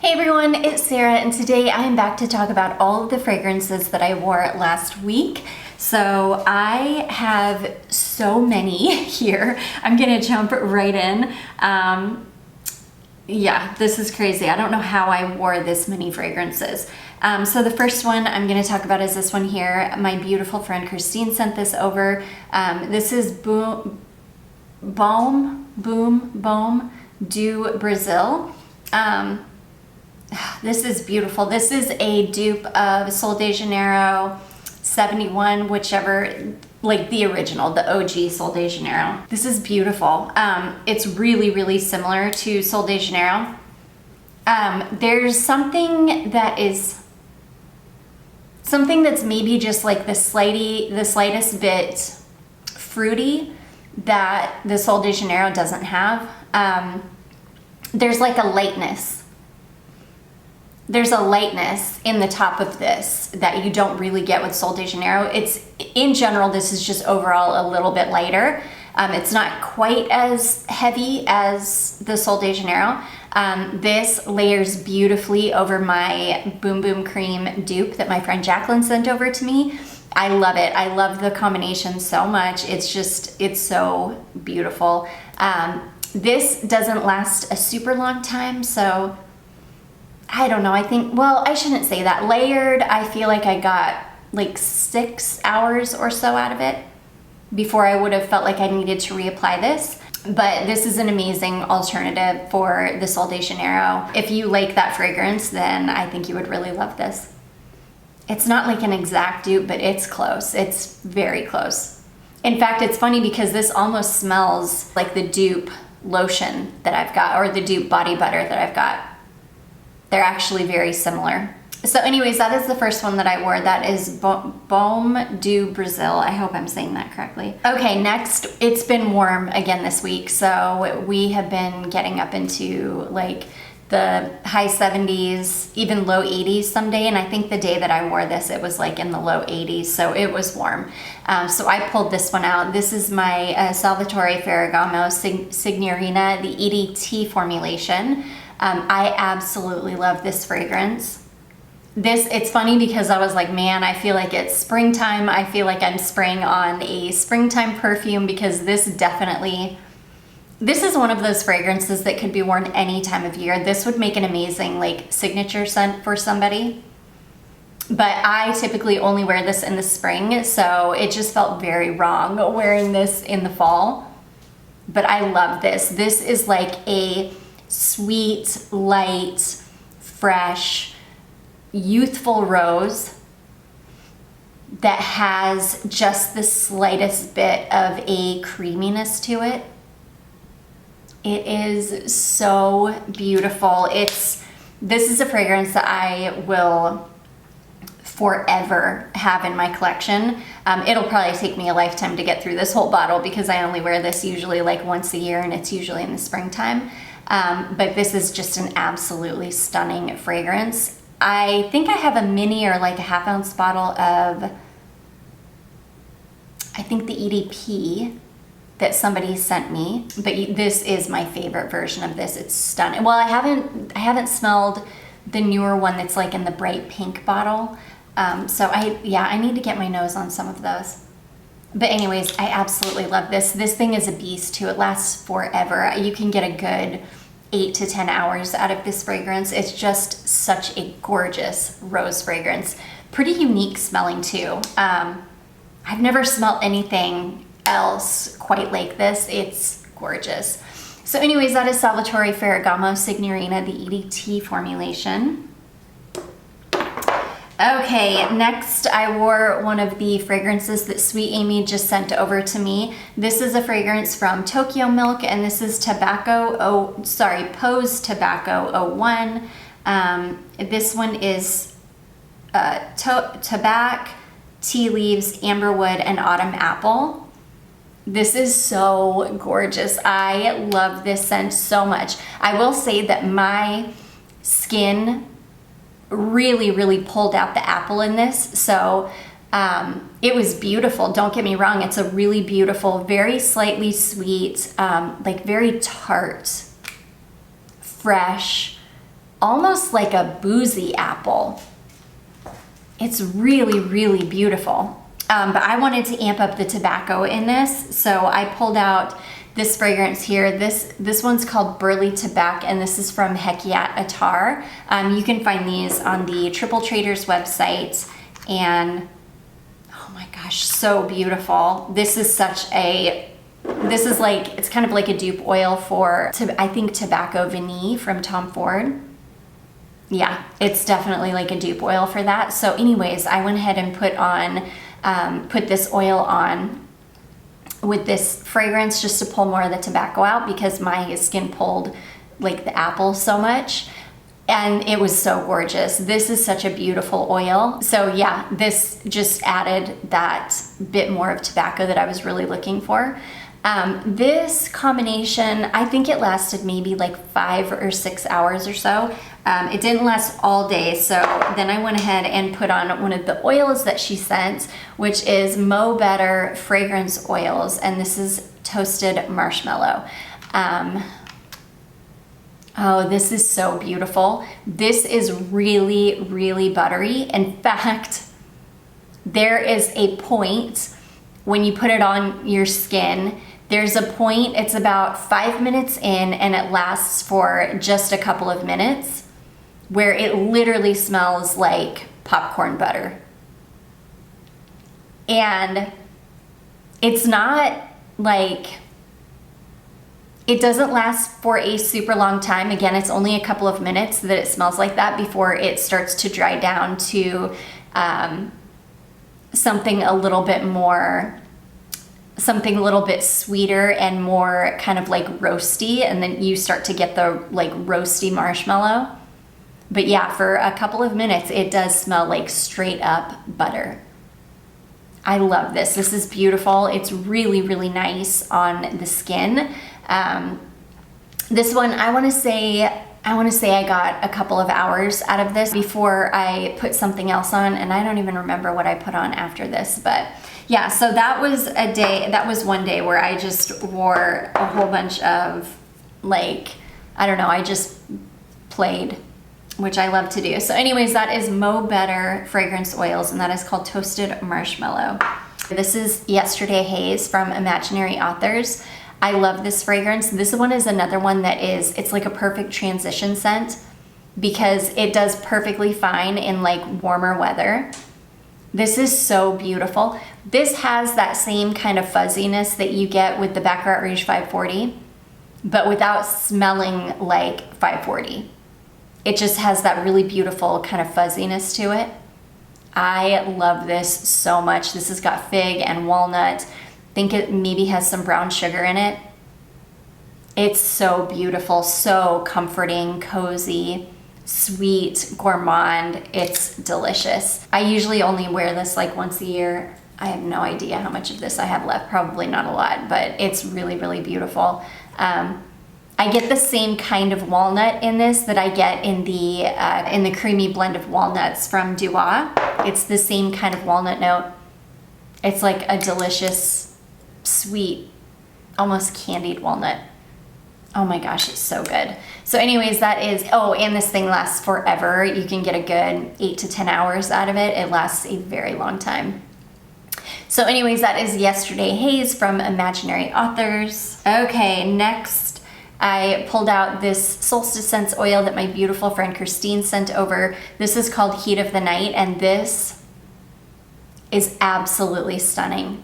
Hey everyone, it's Sarah, and today I am back to talk about all of the fragrances that I wore last week. So I have so many here. I'm gonna jump right in. Yeah, this is crazy. I don't know how I wore this many fragrances. So the first one I'm gonna talk about is this one here. My beautiful friend Christine sent this over. This is Boom do Brazil. This is beautiful. This is a dupe of Sol de Janeiro 71, whichever, like the original, the OG Sol de Janeiro. This is beautiful. It's really, really similar to Sol de Janeiro. There's something that's maybe just like the slightest bit fruity that the Sol de Janeiro doesn't have. There's like a lightness. There's a lightness in the top of this that you don't really get with Sol de Janeiro. It's, in general, this is just overall a little bit lighter. It's not quite as heavy as the Sol de Janeiro. This layers beautifully over my Boom Boom Cream dupe that my friend Jacqueline sent over to me. I love it. I love the combination so much. It's so beautiful. This doesn't last a super long time, so I don't know. I think, well, I shouldn't say that. Layered, I feel like I got like 6 hours or so out of it before I would have felt like I needed to reapply this. But this is an amazing alternative for the Sol de Janeiro. If you like that fragrance, then I think you would really love this. It's not like an exact dupe, but it's close. It's very close. In fact, it's funny because this almost smells like the dupe lotion that I've got, or the dupe body butter that I've got. They're actually very similar. So anyways, that is the first one that I wore. That is Boom do Brazil. I hope I'm saying that correctly. Okay, next, it's been warm again this week. So we have been getting up into like the high 70s, even low 80s someday. And I think the day that I wore this, it was like in the low 80s. So it was warm. So I pulled this one out. This is my Salvatore Ferragamo Signorina, the EDT formulation. I absolutely love this fragrance. It's funny because I was like, man, I feel like it's springtime. I feel like I'm spraying on a springtime perfume because this is one of those fragrances that could be worn any time of year. This would make an amazing like signature scent for somebody. But I typically only wear this in the spring, so it just felt very wrong wearing this in the fall. But I love this. This is like a sweet, light, fresh, youthful rose that has just the slightest bit of a creaminess to it. It is so beautiful. This is a fragrance that I will forever have in my collection. It'll probably take me a lifetime to get through this whole bottle because I only wear this usually like once a year, and it's usually in the springtime. But this is just an absolutely stunning fragrance. I think I have a mini or like a half-ounce bottle of, I think the EDP that somebody sent me, but this is my favorite version of this. It's stunning. Well, I haven't smelled the newer one that's like in the bright pink bottle. So I need to get my nose on some of those. But anyways, I absolutely love this. This thing is a beast too. It lasts forever. You can get a good 8 to 10 hours out of this fragrance. It's just such a gorgeous rose fragrance. Pretty unique smelling too. I've never smelled anything else quite like this. It's gorgeous. So anyways, that is Salvatore Ferragamo Signorina, the EDT formulation. Okay, next I wore one of the fragrances that Sweet Amy just sent over to me. This is a fragrance from Tokyomilk, and this is Pose Tobacco 01. This one is tobacco, tea leaves, amberwood, and autumn apple. This is so gorgeous. I love this scent so much. I will say that my skin really pulled out the apple in this, so it was beautiful. Don't get me wrong, it's a really beautiful, very slightly sweet, like very tart, fresh, almost like a boozy apple. It's really, really beautiful. But I wanted to amp up the tobacco in this, so I pulled out this fragrance here. This one's called Burley Tobacco, and this is from Hekiat Attar. You can find these on the Triple Traders website, and oh my gosh, so beautiful. This is like, it's kind of like a dupe oil for, I think, Tobacco Vanille from Tom Ford. Yeah, it's definitely like a dupe oil for that. So anyways, I went ahead and put this oil on with this fragrance just to pull more of the tobacco out, because my skin pulled like the apple so much, and it was so gorgeous. This is such a beautiful oil. So yeah, this just added that bit more of tobacco that I was really looking for. This combination, I think it lasted maybe like 5 or 6 hours or so. It didn't last all day, so then I went ahead and put on one of the oils that she sent, which is Mo Better Fragrance Oils, and this is Toasted Marshmallow. Oh, this is so beautiful. This is really, really buttery. In fact, there is a point when you put it on your skin. There's a point, it's about 5 minutes in, and it lasts for just a couple of minutes, where it literally smells like popcorn butter. And it's not like, it doesn't last for a super long time. Again, it's only a couple of minutes that it smells like that before it starts to dry down to something a little bit sweeter and more kind of like roasty, and then you start to get the like roasty marshmallow. But yeah, for a couple of minutes, it does smell like straight up butter. I love this. This is beautiful. It's really, really nice on the skin. This one, I want to say I got a couple of hours out of this before I put something else on, and I don't even remember what I put on after this, but yeah, so that was one day where I just wore a whole bunch of, like, I don't know, I just played, which I love to do. So anyways, that is Mo Better Fragrance Oils, and that is called Toasted Marshmallow. This is Yesterday Haze from Imaginary Authors. I love this fragrance. This one is another one that it's like a perfect transition scent, because it does perfectly fine in like warmer weather. This is so beautiful. This has that same kind of fuzziness that you get with the Baccarat Rouge 540, but without smelling like 540. It just has that really beautiful kind of fuzziness to it. I love this so much. This has got fig and walnut. I think it maybe has some brown sugar in it. It's so beautiful, so comforting, cozy, sweet, gourmand. It's delicious. I usually only wear this like once a year. I have no idea how much of this I have left, probably not a lot, but it's really, really beautiful. I get the same kind of walnut in this that I get in the creamy blend of walnuts from Dua. It's the same kind of walnut note. It's like a delicious, sweet, almost candied walnut. Oh my gosh, it's so good. So anyways, that is, oh, and this thing lasts forever. You can get a good 8 to 10 hours out of it. It lasts a very long time. So anyways, that is Yesterday Haze from Imaginary Authors. Okay, next I pulled out this Solsa Sense oil that my beautiful friend Christine sent over. This is called Heat of the Night, and this is absolutely stunning.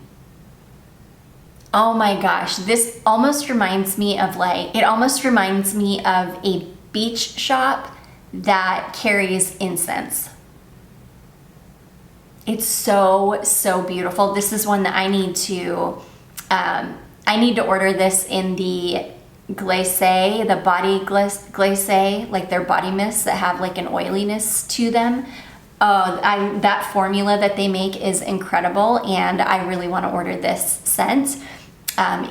Oh my gosh, this almost reminds me of a beach shop that carries incense. It's so, so beautiful. This is one that I need to order this in the glacé, the body glacé, like their body mists that have like an oiliness to them. That formula that they make is incredible, and I really want to order this scent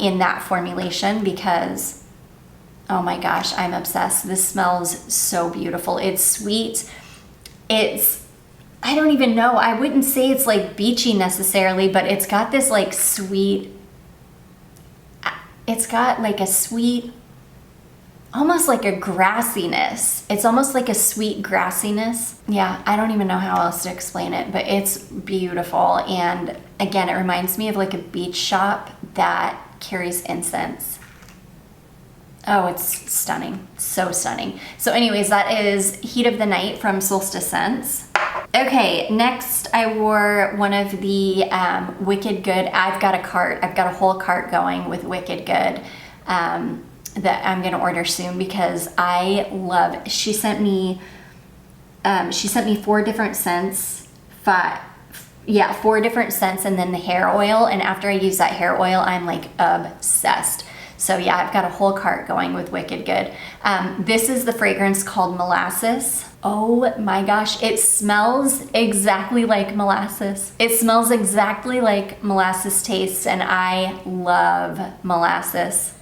in that formulation because, oh my gosh, I'm obsessed. This smells so beautiful. It's sweet. I don't even know. I wouldn't say it's like beachy necessarily, but it's got this like sweet, it's got like a sweet almost like a grassiness. It's almost like a sweet grassiness. Yeah, I don't even know how else to explain it, but it's beautiful. And again, it reminds me of like a beach shop that carries incense. Oh, it's stunning. So stunning. So anyways, that is Heat of the Night from Solsa Sense. Okay, next I wore one of the Wicked Good. I've got a whole cart going with Wicked Good that I'm gonna order soon because I love, she sent me 4 different scents, 4 different scents, and then the hair oil. And after I use that hair oil, I'm like obsessed. So yeah, I've got a whole cart going with Wicked Good. This is the fragrance called Molasses. Oh my gosh, it smells exactly like molasses. It smells exactly like molasses tastes, and I love molasses.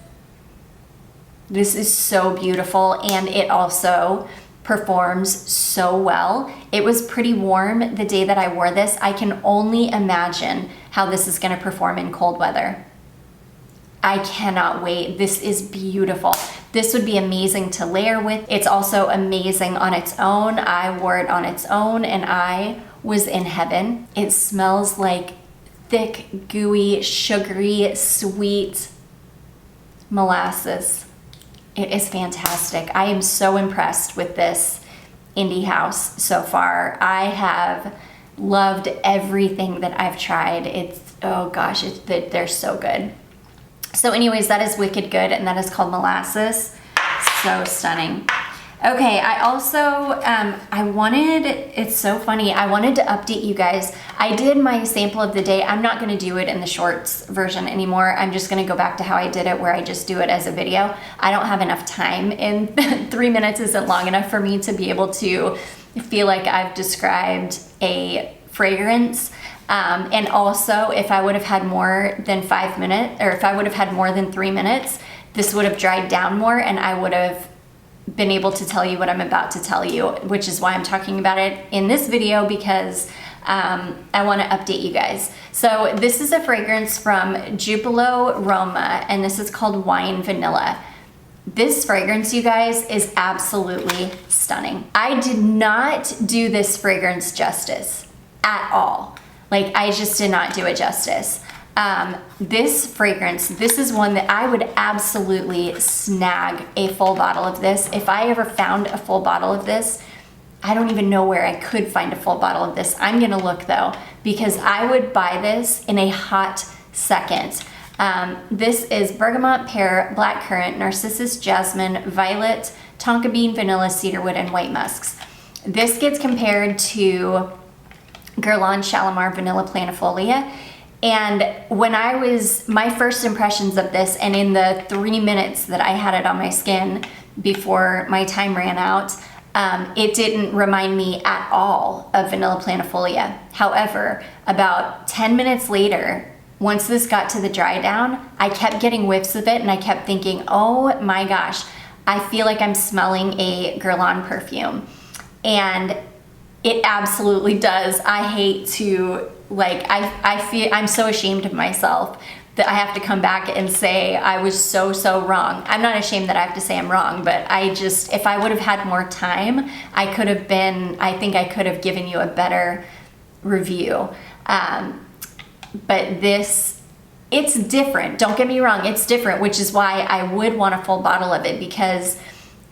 This is so beautiful, and it also performs so well. It was pretty warm the day that I wore this. I can only imagine how this is gonna perform in cold weather. I cannot wait. This is beautiful. This would be amazing to layer with. It's also amazing on its own. I wore it on its own and I was in heaven. It smells like thick, gooey, sugary, sweet molasses. It is fantastic. I am so impressed with this indie house so far. I have loved everything that I've tried. Oh gosh, they're so good. So anyways, that is Wicked Good, and that is called Molasses. So stunning. Okay, I also, it's so funny, I wanted to update you guys. I did my sample of the day. I'm not gonna do it in the shorts version anymore. I'm just gonna go back to how I did it, where I just do it as a video. I don't have enough time, and 3 minutes isn't long enough for me to be able to feel like I've described a fragrance. And also, if I would have had more than 5 minutes, or if I would have had more than 3 minutes, this would have dried down more and I would have been able to tell you what I'm about to tell you, which is why I'm talking about it in this video, because I want to update you guys. So this is a fragrance from Jupilo Roma, and this is called Wine Vanilla. This fragrance, you guys, is absolutely stunning. I did not do this fragrance justice at all. Like, I just did not do it justice. This fragrance, this is one that I would absolutely snag a full bottle of this. If I ever found a full bottle of this, I don't even know where I could find a full bottle of this. I'm gonna look though, because I would buy this in a hot second. This is bergamot, pear, blackcurrant, narcissus, jasmine, violet, tonka bean, vanilla, cedarwood, and white musks. This gets compared to Guerlain Shalimar Vanilla Planifolia. And when my first impressions of this, and in the 3 minutes that I had it on my skin before my time ran out, it didn't remind me at all of Vanilla Planifolia. However, about 10 minutes later, once this got to the dry down, I kept getting whiffs of it and I kept thinking, oh my gosh, I feel like I'm smelling a Guerlain perfume. And it absolutely does. I hate to, I'm so ashamed of myself that I have to come back and say I was so wrong. I'm not ashamed that I have to say I'm wrong, but if I would have had more time, I think I could have given you a better review. But it's different. Don't get me wrong, it's different, which is why I would want a full bottle of it, because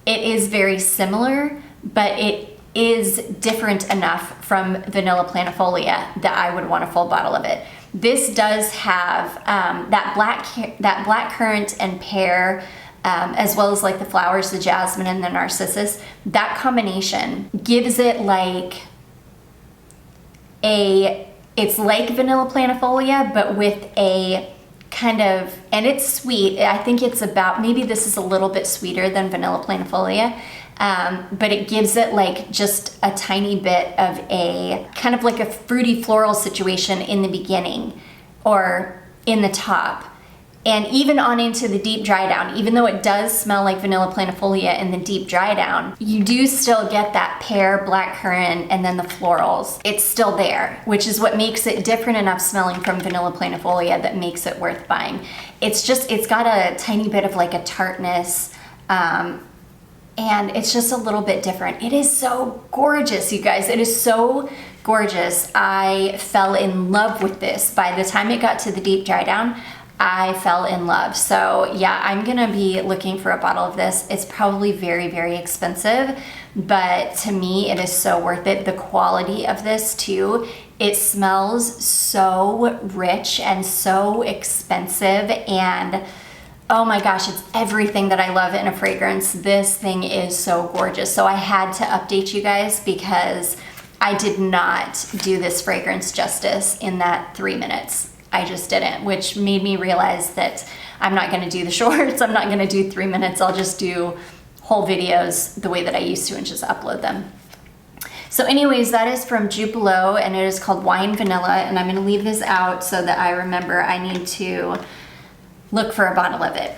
it is very similar, but it is different enough from Vanilla Planifolia that I would want a full bottle of it. This does have that black currant and pear, as well as like the flowers, the jasmine and the narcissus. That combination gives it it's like Vanilla Planifolia, but with a kind of, and it's sweet. I think it's about, maybe this is a little bit sweeter than Vanilla Planifolia. But it gives it like just a tiny bit of a kind of like a fruity floral situation in the beginning or in the top, and even on into the deep dry down. Even though it does smell like Vanilla Planifolia in the deep dry down, you do still get that pear, blackcurrant, and then the florals. It's still there, which is what makes it different enough smelling from Vanilla Planifolia that makes it worth buying. It's got a tiny bit of like a tartness, And it's just a little bit different. It is so gorgeous, you guys. It is so gorgeous. I fell in love with this. By the time it got to the deep dry down, I fell in love. So yeah, I'm gonna be looking for a bottle of this. It's probably very, very expensive, but to me, it is so worth it. The quality of this too, it smells so rich and so expensive, and oh my gosh, it's everything that I love in a fragrance. This thing is so gorgeous. So I had to update you guys because I did not do this fragrance justice in that 3 minutes. I just didn't, which made me realize that I'm not gonna do the shorts. I'm not gonna do 3 minutes. I'll just do whole videos the way that I used to and just upload them. So anyways, that is from Jupilo, and it is called Wine Vanilla, and I'm gonna leave this out so that I remember I need to look for a bottle of it.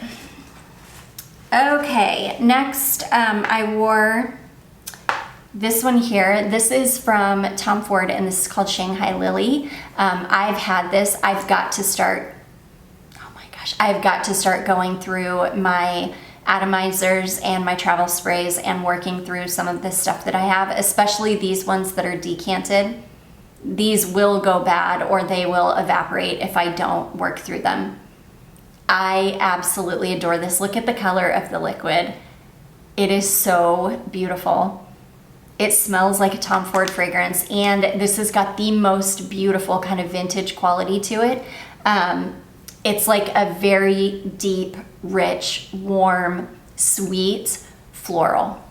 Okay, next I wore this one here. This is from Tom Ford, and this is called Shanghai Lily. I've had this. I've got to start, oh my gosh, I've got to start going through my atomizers and my travel sprays and working through some of this stuff that I have, especially these ones that are decanted. These will go bad or they will evaporate if I don't work through them. I absolutely adore this. Look at the color of the liquid. It is so beautiful. It smells like a Tom Ford fragrance, and this has got the most beautiful kind of vintage quality to it. It's like a very deep, rich, warm, sweet floral.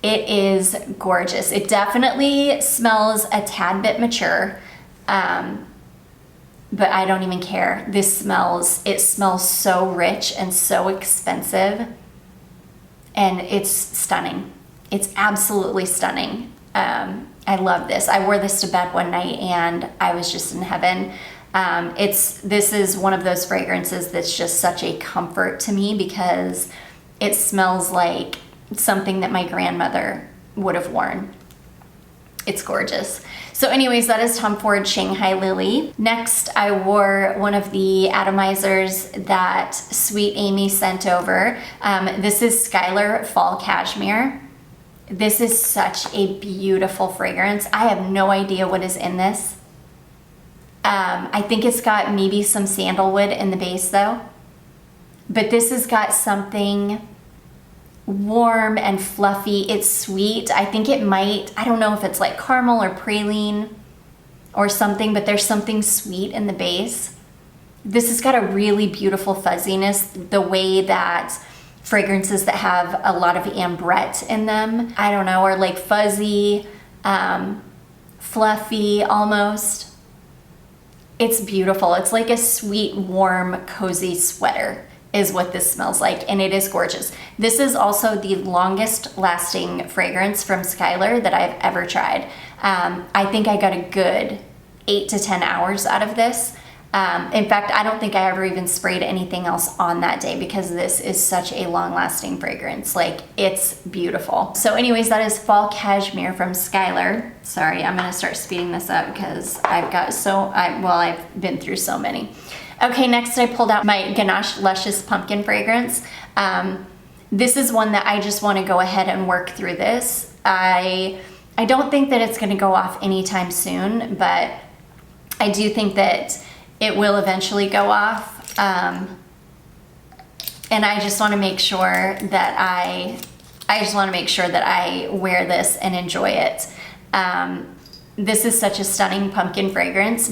It is gorgeous. It definitely smells a tad bit mature, but I don't even care. It smells so rich and so expensive, and it's stunning. It's absolutely stunning. I love this. I wore this to bed one night and I was just in heaven. This is one of those fragrances that's just such a comfort to me because it smells like something that my grandmother would have worn. It's gorgeous. So anyways, that is Tom Ford Shanghai Lily. Next, I wore one of the atomizers that Sweet Amy sent over. This is Skyler Fall Cashmere. This is such a beautiful fragrance. I have no idea what is in this. I think it's got maybe some sandalwood in the base though. But this has got something warm and fluffy. It's sweet. I think it might, I don't know if it's like caramel or praline or something, but there's something sweet in the base. This has got a really beautiful fuzziness, the way that fragrances that have a lot of ambrette in them, I don't know, are like fuzzy, fluffy almost. It's beautiful. It's like a sweet, warm, cozy sweater is what this smells like, and it is gorgeous. This is also the longest lasting fragrance from Skyler that I've ever tried. I think I got a good 8 to 10 hours out of this. In fact, I don't think I ever even sprayed anything else on that day because this is such a long-lasting fragrance. Like, it's beautiful. So anyways, that is Fall Cashmere from Skyler. Sorry, I'm gonna start speeding this up because I've been through so many. Okay, next I pulled out my Ganache Luscious Pumpkin fragrance. This is one that I just wanna go ahead and work through this. I don't think that it's gonna go off anytime soon, but I do think that it will eventually go off, and I just want to make sure that I wear this and enjoy it. This is such a stunning pumpkin fragrance,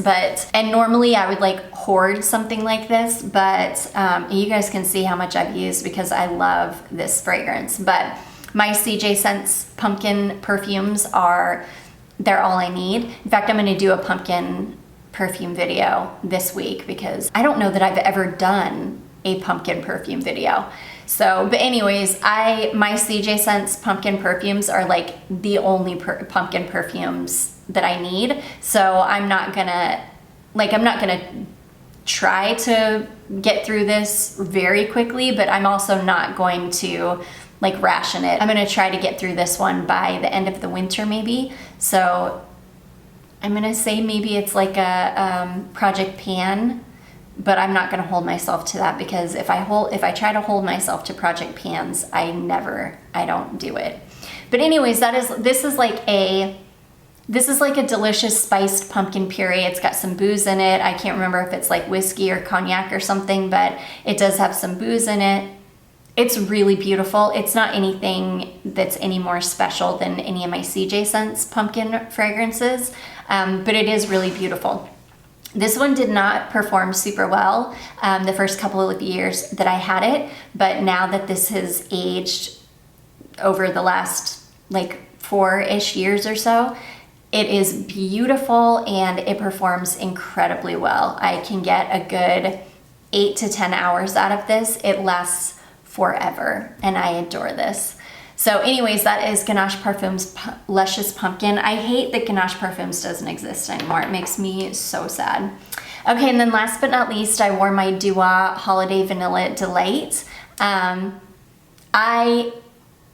and normally I would like hoard something like this, but you guys can see how much I've used because I love this fragrance. But my CJ Sense pumpkin perfumes they're all I need. In fact, I'm going to do a pumpkin perfume video this week because I don't know that I've ever done a pumpkin perfume video. So, but anyways, my CJ Sense pumpkin perfumes are like the only pumpkin perfumes that I need. So I'm not gonna try to get through this very quickly, but I'm also not going to like ration it. I'm gonna try to get through this one by the end of the winter maybe. So I'm gonna say maybe it's like a Project Pan but I'm not going to hold myself to that, because if I try to hold myself to Project Pans, I don't do it. But anyways, this is like a delicious spiced pumpkin puree. It's got some booze in it. I can't remember if it's like whiskey or cognac or something, but it does have some booze in it. It's really beautiful. It's not anything that's any more special than any of my CJ Sense pumpkin fragrances, but it is really beautiful. This one did not perform super well the first couple of years that I had it, but now that this has aged over the last like 4-ish years or so, it is beautiful and it performs incredibly well. I can get a good 8 to 10 hours out of this. It lasts forever and I adore this. So anyways, that is Ganache Parfums Luscious Pumpkin. I hate that Ganache Parfums doesn't exist anymore. It makes me so sad. Okay, and then last but not least, I wore my Dua Holiday Vanilla Delight.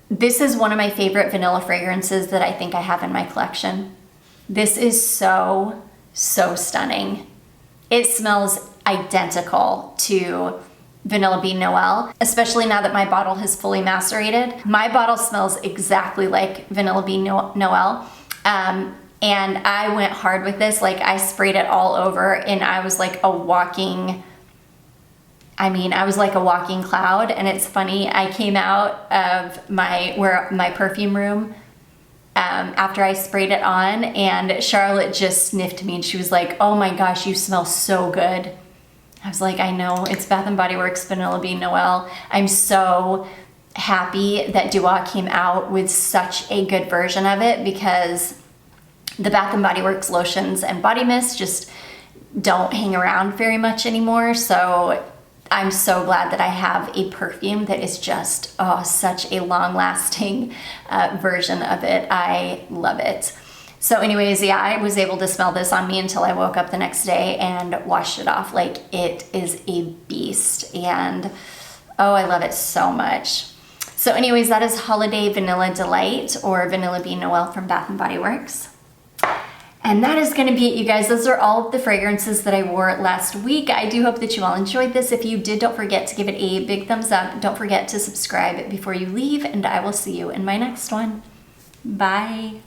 This is one of my favorite vanilla fragrances that I think I have in my collection. This is so, so stunning. It smells identical to Vanilla Bean Noel, especially now that my bottle has fully macerated. My bottle smells exactly like Vanilla Bean Noel. And I went hard with this. Like, I sprayed it all over and I was like a walking cloud. And it's funny, I came out of my perfume room after I sprayed it on, and Charlotte just sniffed me and she was like, "Oh my gosh, you smell so good." I was like, I know, it's Bath & Body Works Vanilla Bean Noel. I'm so happy that Dua came out with such a good version of it, because the Bath & Body Works lotions and body mist just don't hang around very much anymore. So I'm so glad that I have a perfume that is just, such a long-lasting version of it. I love it. So anyways, yeah, I was able to smell this on me until I woke up the next day and washed it off. Like, it is a beast, and I love it so much. So anyways, that is Holiday Vanilla Delight, or Vanilla Bean Noel from Bath & Body Works. And that is going to be it, you guys. Those are all of the fragrances that I wore last week. I do hope that you all enjoyed this. If you did, don't forget to give it a big thumbs up. Don't forget to subscribe before you leave, and I will see you in my next one. Bye.